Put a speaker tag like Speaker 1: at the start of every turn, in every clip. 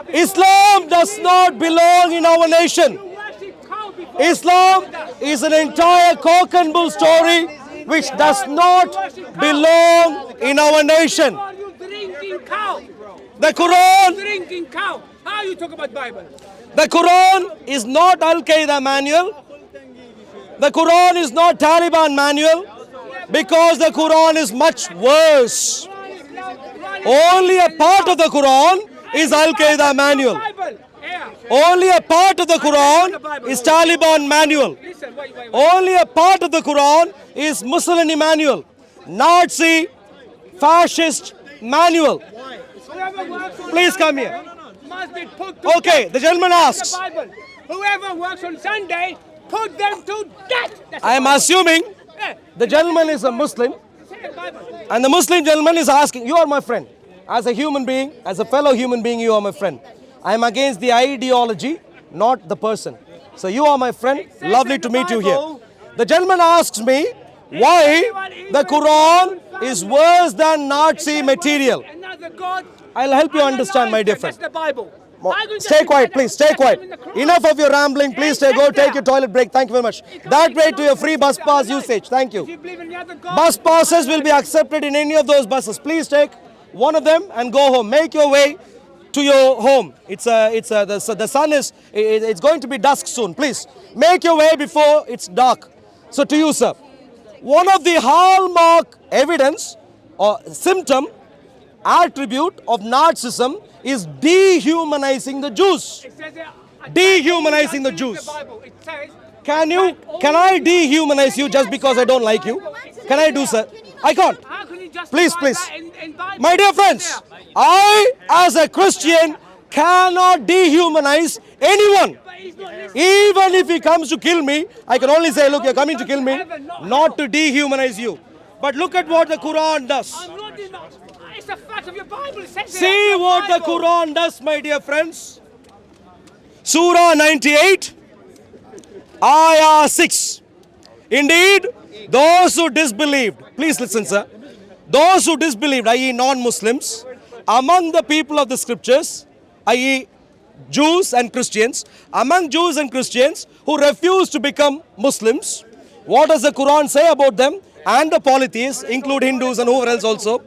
Speaker 1: Islam does not belong in our nation. Islam is an entire cock and bull story which does not belong in our nation.
Speaker 2: You drinking cow.
Speaker 1: The Quran,
Speaker 2: Drinking cow. How you talk about Bible?
Speaker 1: the Quran is not Al-Qaeda manual. The Quran is not Taliban manual, because the Quran is much worse. Only a part of the Quran is Al-Qaeda manual.
Speaker 2: Bible. Yeah.
Speaker 1: Only a part of the Quran is Taliban manual.
Speaker 2: Listen, wait.
Speaker 1: Only a part of the Quran is Mussolini manual, Nazi, fascist manual.
Speaker 2: Whoever works on
Speaker 1: Please come
Speaker 2: Sunday
Speaker 1: here.
Speaker 2: Must be put to
Speaker 1: Okay,
Speaker 2: death.
Speaker 1: the gentleman asks.
Speaker 2: The Bible. Whoever works on Sunday, put them to death. That's
Speaker 1: I am
Speaker 2: the Bible.
Speaker 1: assuming
Speaker 2: Yeah.
Speaker 1: the gentleman is a Muslim,
Speaker 2: Say the Bible.
Speaker 1: and the Muslim gentleman is asking, you are my friend. As a human being, as a fellow human being, you are my friend. I am against the ideology, not the person. So you are my friend. Lovely to meet you here. The gentleman asks me why the Quran is worse than Nazi material.
Speaker 2: Another God.
Speaker 1: I'll help you understand, my dear
Speaker 2: That's
Speaker 1: friend.
Speaker 2: the Bible.
Speaker 1: Stay quiet, please. Stay quiet. Enough of your rambling. Please stay. Go take your toilet break. Thank you very much. That way to your free bus pass usage. Thank
Speaker 2: If
Speaker 1: you.
Speaker 2: you believe in the other God,
Speaker 1: Bus passes will be accepted in any of those buses. Please take one of them and go home. Make your way to your home. The sun is, it's going to be dusk soon. Please make your way before it's dark. So to you, sir, one of the hallmark evidence or symptom attribute of Nazism is dehumanizing the Jews.
Speaker 2: it says
Speaker 1: Dehumanizing the Jews.
Speaker 2: Bible. It says,
Speaker 1: Can I dehumanize you just because I don't like you? Can I do, sir? I can't.
Speaker 2: how can you justify
Speaker 1: Please.
Speaker 2: that in Bible?
Speaker 1: My dear friends, I as a Christian cannot dehumanize anyone.
Speaker 2: But he's not listening.
Speaker 1: Even if he comes to kill me, I can only say, look, you're coming to kill me, not to dehumanize you. But look at what the Quran does.
Speaker 2: I'm not in it's a fact of your Bible. It says it
Speaker 1: See
Speaker 2: in the
Speaker 1: what the
Speaker 2: Bible.
Speaker 1: Quran does, my dear friends. Surah 98, Ayah 6. Indeed, those who disbelieved, please listen, sir. Those who disbelieved, i.e. non-Muslims, among the people of the scriptures, i.e. Jews and Christians, among Jews and Christians who refuse to become Muslims, what does the Quran say about them? And the polytheists, include Hindus and whoever else also.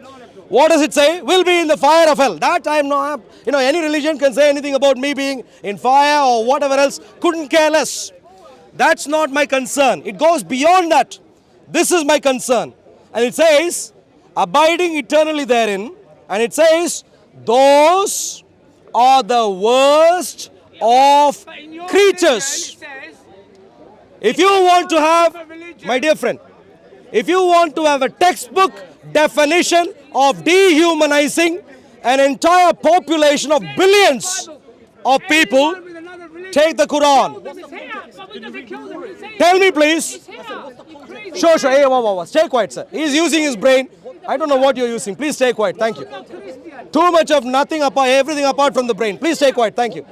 Speaker 1: What does it say? Will be in the fire of hell. That I am not, any religion can say anything about me being in fire or whatever else. Couldn't care less. That's not my concern. It goes beyond that. This is my concern. And it says, abiding eternally therein. And it says, those are the worst of
Speaker 2: But in your
Speaker 1: creatures.
Speaker 2: religion, it says,
Speaker 1: If you want to have, my dear friend, if you want to have a textbook definition of dehumanizing an entire population of billions of people,
Speaker 2: anyone with another religion,
Speaker 1: take the Quran.
Speaker 2: it's here, but we doesn't kill them. It's here.
Speaker 1: Tell me, please.
Speaker 2: It's here. You crazy.
Speaker 1: Sure. Hey, wow. Stay quiet, sir. He's using his brain. I don't know what you're using. Please stay quiet. Thank you.
Speaker 2: Not Christian.
Speaker 1: Too much of nothing apart, everything apart from the brain. Please stay quiet. Thank you.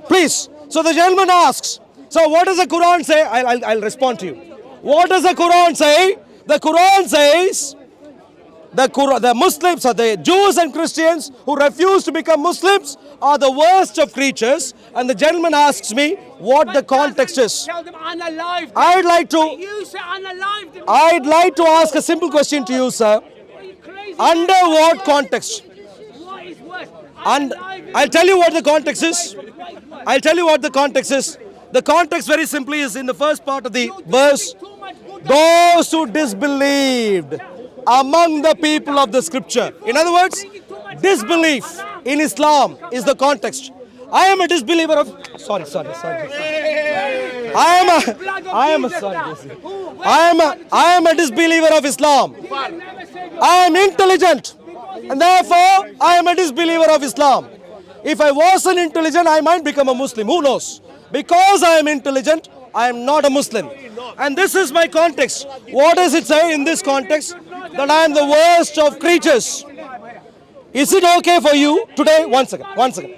Speaker 1: Please. So the gentleman asks, so what does the Quran say? I'll respond to you. What does the Quran say? The Quran says the Muslims or the Jews and Christians who refuse to become Muslims are the worst of creatures. And the gentleman asks me what the context is.
Speaker 2: Tell them unalive.
Speaker 1: I'd like to
Speaker 2: You say unalive. them.
Speaker 1: I'd like to ask a simple question to you, sir.
Speaker 2: Are you crazy?
Speaker 1: Under what context?
Speaker 2: What is worse?
Speaker 1: And
Speaker 2: Unalive
Speaker 1: I'll tell you what the context is. I'll tell you what the context is. The context very simply is in the first part of the verse.
Speaker 2: Too much good.
Speaker 1: Those who disbelieved among the people of the scripture. In other words, disbelief in Islam is the context. I am a disbeliever of. Sorry. I am a disbeliever of Islam. I am intelligent, and therefore I am a disbeliever of Islam. If I wasn't intelligent, I might become a Muslim. Who knows? Because I am intelligent, I am not a Muslim. And this is my context. What does it say in this context? That I am the worst of creatures. Is it okay for you today? One second.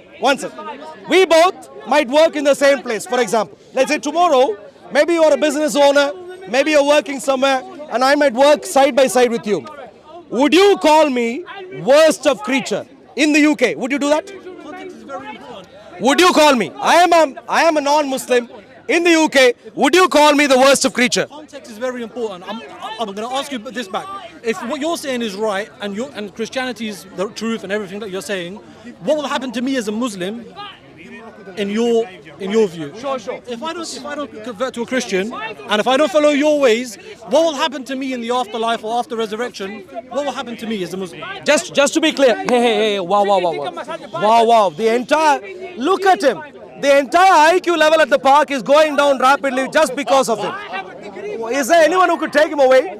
Speaker 1: We both might work in the same place. For example, let's say tomorrow, maybe you're a business owner, maybe you're working somewhere, and I might work side by side with you. Would you call me worst of creature in the UK? Would you do that? Would you call me? I am a non-Muslim in the UK. Would you call me the worst of creature?
Speaker 3: Context is very important. I'm going to ask you this back. If what you're saying is right and Christianity is the truth and everything that you're saying, what will happen to me as a Muslim in your view?
Speaker 2: Sure.
Speaker 3: If I don't convert to a Christian and if I don't follow your ways, what will happen to me in the afterlife or after resurrection? What will happen to me as a Muslim?
Speaker 1: Just to be clear. Hey, wow. The entire, look at him. The entire IQ level at the park is going down rapidly just because of him. Is there anyone who could take him away?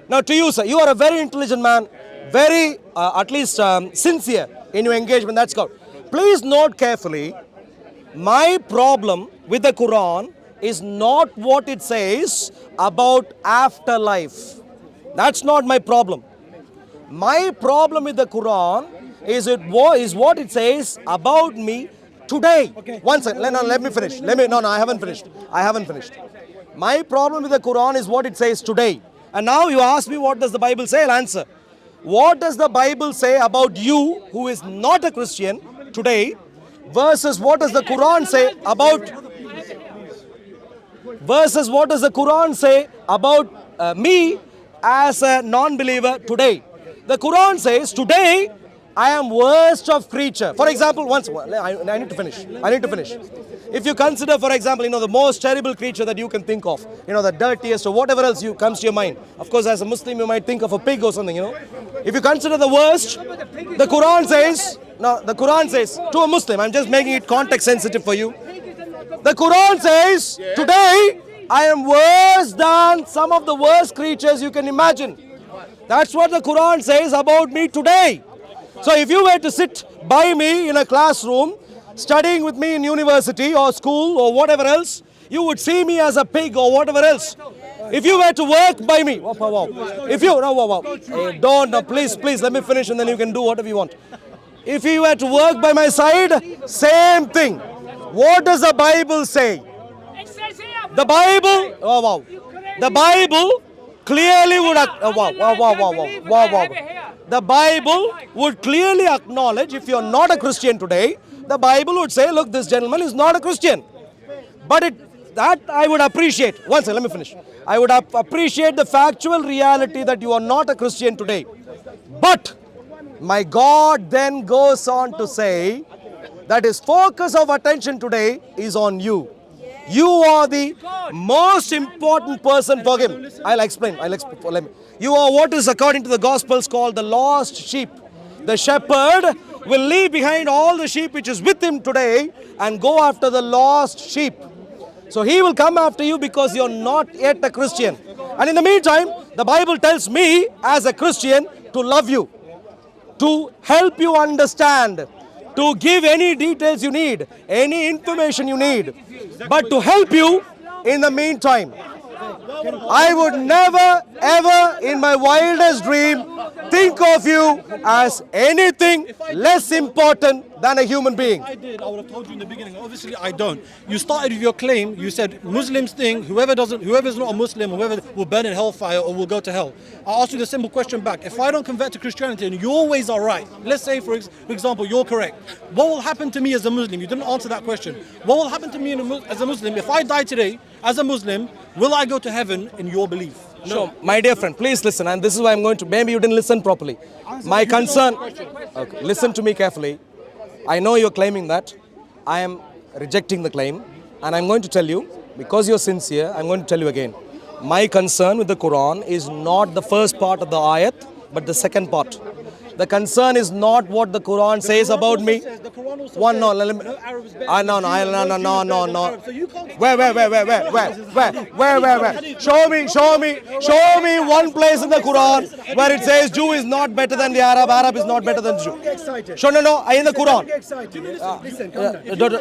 Speaker 1: Now to you, sir, you are a very intelligent man, very, at least sincere in your engagement, that's good. Please note carefully, my problem with the Quran is not what it says about afterlife. That's not my problem. My problem with the Quran is what it says about me today.
Speaker 3: Okay.
Speaker 1: One second, let me finish. I haven't finished. My problem with the Quran is what it says today. And now you ask me what does the Bible say, I'll answer. What does the Bible say about you who is not a Christian today versus what does the Quran say about me as a non-believer today? The Quran says today I am worst of creature. For example, I need to finish. If you consider, for example, the most terrible creature that you can think of, the dirtiest or whatever else comes to your mind. Of course, as a Muslim, you might think of a pig or something, If you consider the worst, the Quran says, to a Muslim, I'm just making it context sensitive for you. The Quran says, today, I am worse than some of the worst creatures you can imagine. That's what the Quran says about me today. So if you were to sit by me in a classroom, studying with me in university or school or whatever else, you would see me as a pig or whatever else. If you were to work by me, please, let me finish and then you can do whatever you want. If you were to work by my side, same thing. What does the Bible say? The Bible clearly would The Bible would clearly acknowledge, if you're not a Christian today, the Bible would say, look, this gentleman is not a Christian. But that I would appreciate. One second, let me finish. I would appreciate the factual reality that you are not a Christian today. But my God then goes on to say that his focus of attention today is on you. You are the most important person for him. I'll explain. You are what is according to the Gospels called the lost sheep. The shepherd will leave behind all the sheep which is with him today and go after the lost sheep. So he will come after you because you're not yet a Christian. And in the meantime, the Bible tells me as a Christian to love you, to help you understand, to give any details you need, any information you need, but to help you in the meantime. I would never ever in my wildest dream think of you as anything less important than a human being.
Speaker 3: I did. I would have told you in the beginning. Obviously, I don't. You started with your claim. You said Muslims think whoever's not a Muslim, whoever will burn in hellfire or will go to hell. I asked you the simple question back. If I don't convert to Christianity and your ways are right, let's say for example you're correct, what will happen to me as a Muslim? You didn't answer that question. What will happen to me as a Muslim if I die today as a Muslim? Will I go to heaven in your belief? No.
Speaker 1: Sure, my dear friend, please listen, and this is why I'm going to. Maybe you didn't listen properly. My concern. Okay, listen to me carefully. I know you're claiming that. I am rejecting the claim, and I'm going to tell you, because you're sincere, I'm going to tell you again. My concern with the Quran is not the first part of the ayat, but the second part. The concern is not what the Quran says about me. One, no, let me. No. Where? Show me one place in the Quran where it says Jew is not better than the Arab is not better than Jew. No, in the Quran.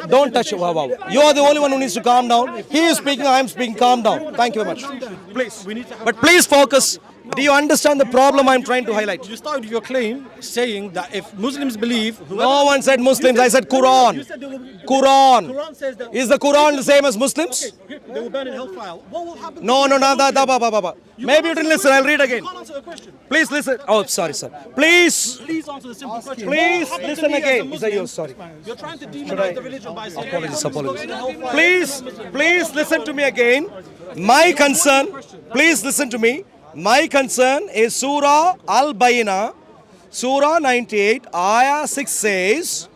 Speaker 1: Don't touch it. Wow. You are the only one who needs to calm down. He is speaking, I am speaking. Calm down. Thank you very much. Please. But please focus. Do you understand the problem I'm trying to highlight?
Speaker 3: You started your claim saying that if Muslims believe...
Speaker 1: No one said Muslims, I said Quran.
Speaker 3: You said
Speaker 1: Quran.
Speaker 3: Quran says that...
Speaker 1: Is the Quran the same as Muslims?
Speaker 3: Okay, they will burn in hellfire. What will happen?
Speaker 1: No, no, no, maybe you didn't listen. I'll read
Speaker 3: You
Speaker 1: again.
Speaker 3: can't answer the question.
Speaker 1: Please listen. Oh, sorry, sir. Please,
Speaker 3: Please answer the simple question.
Speaker 1: please
Speaker 3: What will happen
Speaker 1: listen
Speaker 3: to me as a
Speaker 1: again.
Speaker 3: Muslim?
Speaker 1: Is that yours? Sorry.
Speaker 3: You're trying to demonize the religion by saying
Speaker 1: Apologies,
Speaker 3: Muslims go
Speaker 1: apologies.
Speaker 3: into hellfire.
Speaker 1: Please listen to me again. My concern, please listen to me. My concern is Surah Al-Bayna, Surah 98, Ayah 6 says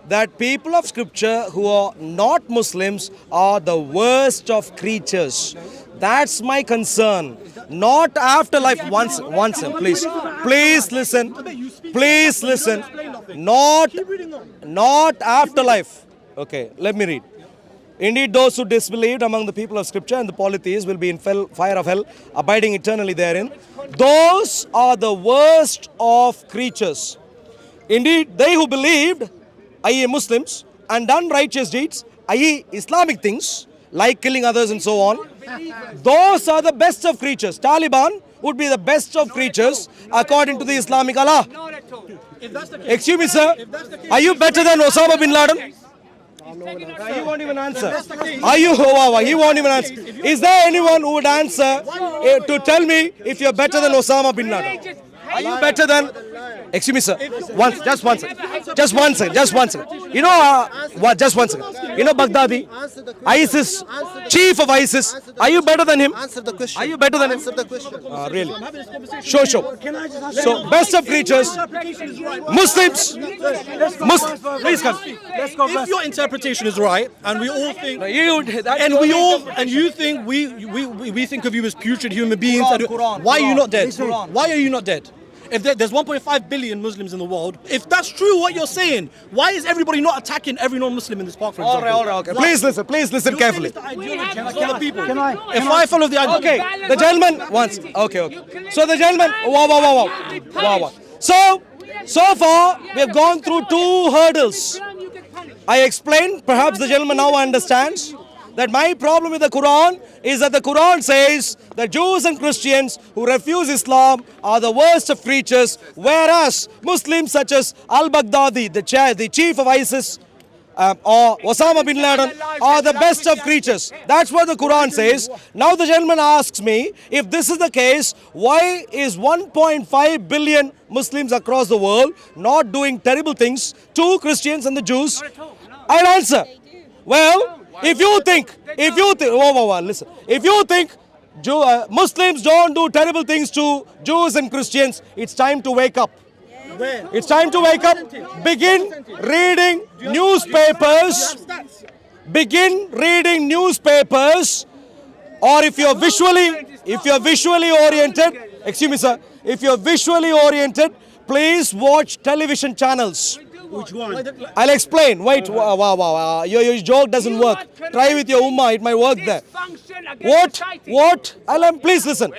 Speaker 1: that people of scripture who are not Muslims are the worst of creatures. That's my concern. Not afterlife. Once, please. Please listen. Please listen. Not afterlife. Okay, let me read. Indeed, those who disbelieved among the people of scripture and the polytheists will be in fire of hell, abiding eternally therein. Those are the worst of creatures. Indeed, they who believed, i.e. Muslims, and done righteous deeds, i.e. Islamic things, like killing others and so on, those are the best of creatures. Taliban would be the best of creatures according to the Islamic Allah.
Speaker 2: Not at all.
Speaker 1: Excuse me, sir. Are you better than Osama bin Laden?
Speaker 2: Taking
Speaker 1: He won't even answer. Are you? He won't even answer. Is there anyone who would answer to tell me if you're better than Osama bin Laden? Are you better than? Excuse me, sir. Just one second. You know what? Just one second. You know Baghdadi, ISIS, chief of ISIS. Are you better than him?
Speaker 4: Answer the question.
Speaker 1: Are you better than him?
Speaker 4: Answer the question.
Speaker 1: Really? Sure. So best of creatures, Muslims. Please come.
Speaker 3: If your interpretation is right, and we all think,
Speaker 1: And
Speaker 3: you think we think of you as putrid human beings,
Speaker 1: Quran,
Speaker 3: why are you not dead?
Speaker 1: Quran.
Speaker 3: Why are you not dead? If there's 1.5 billion Muslims in the world, if that's true what you're saying, why is everybody not attacking every non-Muslim in this park, for example?
Speaker 1: All right. Okay. Please listen carefully.
Speaker 3: If I follow the ideology,
Speaker 1: Okay, the gentleman wants. Okay. So the gentleman. Wow. So far we have gone through two hurdles. I explained. Perhaps the gentleman now understands that my problem with the Quran is that the Quran says that Jews and Christians who refuse Islam are the worst of creatures, whereas Muslims such as Al-Baghdadi, the chief of ISIS, or Osama bin Laden are the best of creatures. That's what the Quran says. Now the gentleman asks me, if this is the case, why is 1.5 billion Muslims across the world not doing terrible things to Christians and the Jews? I'll answer. Well, if you think, listen, if you think Muslims don't do terrible things to Jews and Christians, it's time to wake up. It's time to wake up. Begin reading newspapers. Begin reading newspapers. Or if you're visually oriented, excuse me, sir. If you're visually oriented, please watch television channels.
Speaker 3: which one?
Speaker 1: I'll explain. Wait, wow. Your joke doesn't work. Try with your ummah, it might work there. What? Please listen.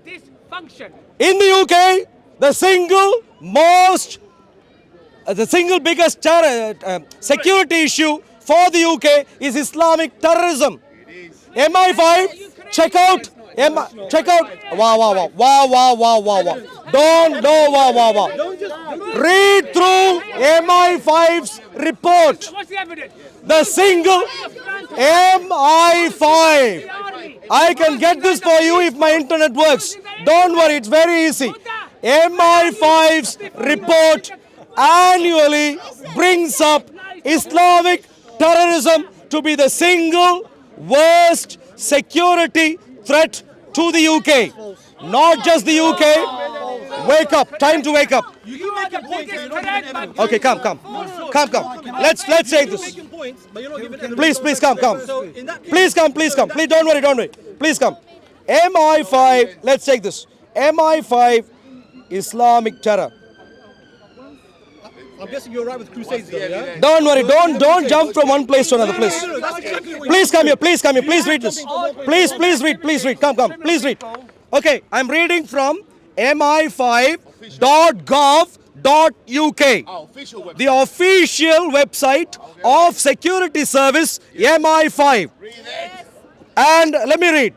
Speaker 2: This function.
Speaker 1: In the UK, the single biggest security issue for the UK is Islamic terrorism. MI5, check out. Wow. Wow. Read through MI5's report.
Speaker 2: What's the evidence?
Speaker 1: The single MI5. I can get this for you if my internet works. Don't worry, it's very easy. MI5's report annually brings up Islamic terrorism to be the single worst security threat to the UK. Not just the UK. Wake up. Time to wake up.
Speaker 3: You make a point, but you're not giving evidence.
Speaker 1: Okay, come. Let's take this.
Speaker 3: You're making points, but you're not giving evidence.
Speaker 1: Please come.
Speaker 3: So in that case,
Speaker 1: Please come. Please don't worry. Please come. MI5, let's take this. MI5 Islamic terror.
Speaker 3: I'm guessing you're right with Crusades, though, yeah?
Speaker 1: Don't worry, don't jump from one place to another, please.
Speaker 3: No, that's exactly what
Speaker 1: Please come here, please read this. Please read. Come. Please read. Okay, I'm reading from mi5.gov.uk. The official website of security service MI5. And let me read.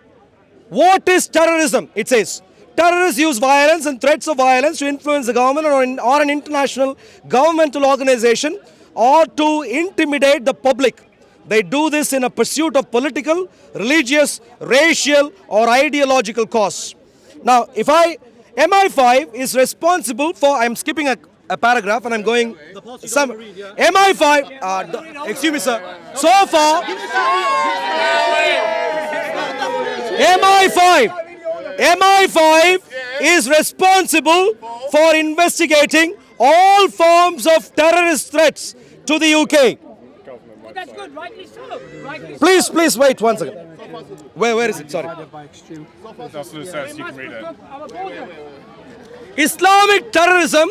Speaker 1: What is terrorism? It says, terrorists use violence and threats of violence to influence the government or an international governmental organization or to intimidate the public. They do this in a pursuit of political, religious, racial, or ideological cause. Now, MI5 is responsible for, I'm skipping a paragraph and I'm going, MI5, excuse me sir, so far, MI5 is responsible for investigating all forms of terrorist threats to the UK.
Speaker 2: That's good, rightly so. Rightly so.
Speaker 1: Please wait one second. Where is it? Sorry.
Speaker 4: That's what it says. You can read it.
Speaker 2: Our border.
Speaker 1: Islamic terrorism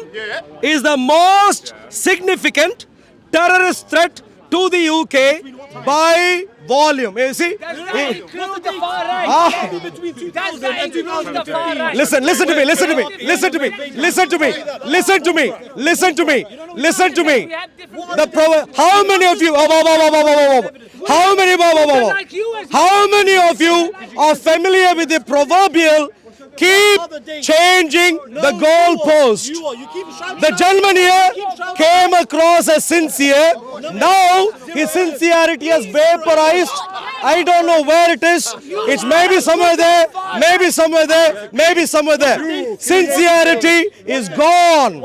Speaker 1: is the most significant terrorist threat to the UK by volume. You see?
Speaker 2: Does that include the far right?
Speaker 1: Ah.
Speaker 2: Does that include the far right?
Speaker 1: Listen to me. Listen to me. How many of you? How many of you are familiar with the proverbial keep changing the goalpost? The gentleman here came across as sincere. Now his sincerity has vaporized. I don't know where it is. It's maybe somewhere there, maybe somewhere there, maybe somewhere there. Sincerity is gone.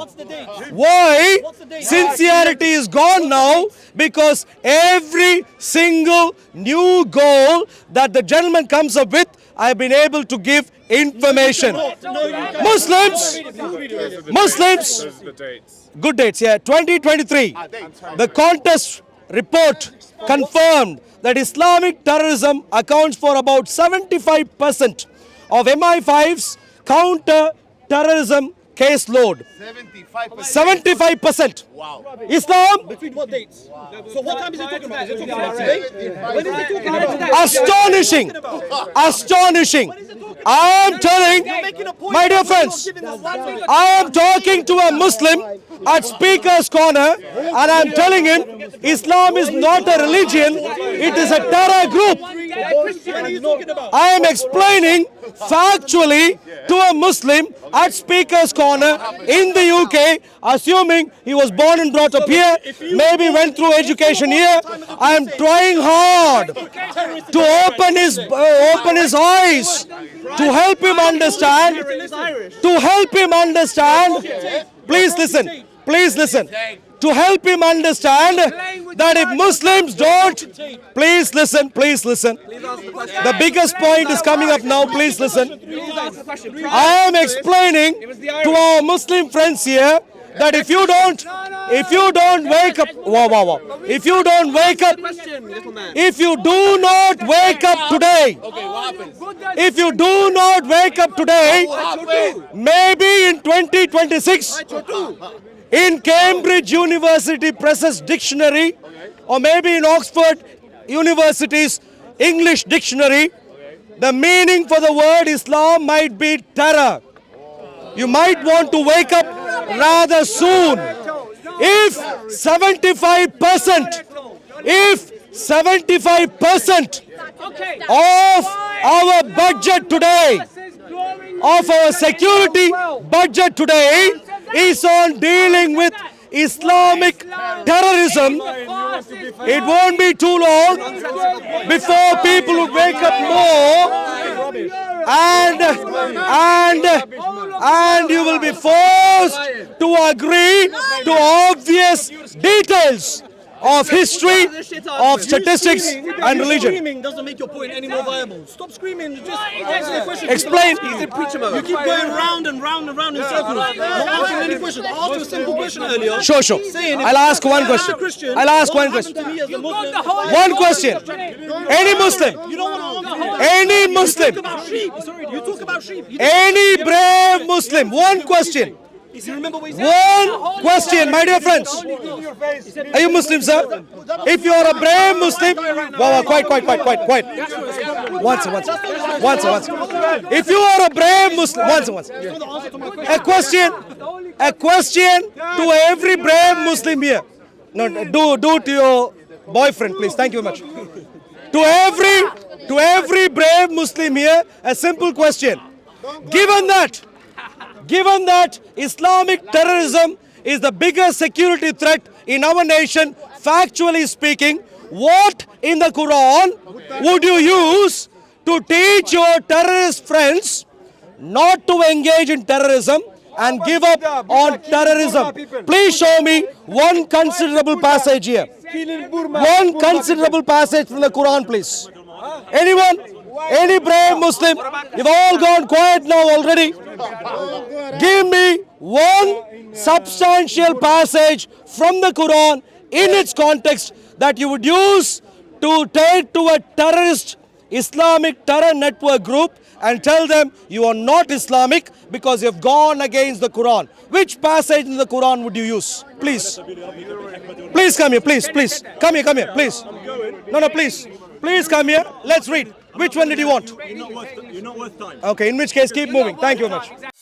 Speaker 1: Why? Sincerity is gone now because every single new goal that the gentleman comes up with, I've been able to give information. Muslims,
Speaker 4: The dates.
Speaker 1: good dates, yeah, 2023. The contest report confirmed that Islamic terrorism accounts for about 75% of MI5's counter-terrorism case load. 75%. Wow. Islam,
Speaker 3: Between what dates? So what time is he talking about? Is he talking about today? When is he talking about?
Speaker 1: astonishing. I am telling, my dear friends, I am talking to a Muslim at Speaker's Corner and I am telling him Islam is not a religion, it is a terror group. I am explaining factually to a Muslim at Speaker's Corner in the UK, assuming he was born and brought up here, maybe went through education here. I am trying hard to open his eyes, to help him understand, please listen, to help him understand that if Muslims don't, please listen, the biggest point is coming up now, please listen. I am explaining to our Muslim friends here that if you don't wake up, if you do not wake up today, if you do not wake up today, maybe in 2026, in Cambridge University Press's dictionary, or maybe in Oxford University's English dictionary, the meaning for the word Islam might be terror. You might want to wake up rather soon. If 75% of our budget today, of our security budget today, is on dealing with Islamic terrorism, it won't be too long before people will wake up more and you will be forced to agree to obvious details of history, of statistics and religion.
Speaker 3: Screaming doesn't make your point any more viable. Stop screaming. Just answer the question.
Speaker 1: Explain.
Speaker 3: You keep going round and round and round in circles. Not answering any question. I asked you a simple question earlier.
Speaker 1: Sure. I'll ask one question. One question. Any Muslim.
Speaker 3: You don't want to answer.
Speaker 1: Any Muslim.
Speaker 3: You talk about sheep.
Speaker 1: Any brave Muslim. One question.
Speaker 3: You remember what he said?
Speaker 1: One question, my dear friends. Are you Muslim, sir? If you are a brave Muslim, quiet. Once. If you are a brave Muslim, once. A question to every brave Muslim here. No, do to your boyfriend, please. Thank you very much. To every brave Muslim here, a simple question. Given that Islamic terrorism is the biggest security threat in our nation, factually speaking, what in the Quran would you use to teach your terrorist friends not to engage in terrorism and give up on terrorism? Please show me one considerable passage here. One considerable passage from the Quran, please. Anyone? Any brave Muslim? You've all gone quiet now already. Give me one substantial passage from the Quran in its context that you would use to take to a terrorist Islamic terror network group and tell them you are not Islamic because you've gone against the Quran. Which passage in the Quran would you use? Please. Please come here, please, please. Come here, please. No, please. Please come here. Let's read. Which one did you want?
Speaker 5: You're not worth time.
Speaker 1: Okay, in which case, keep moving. Thank you very much.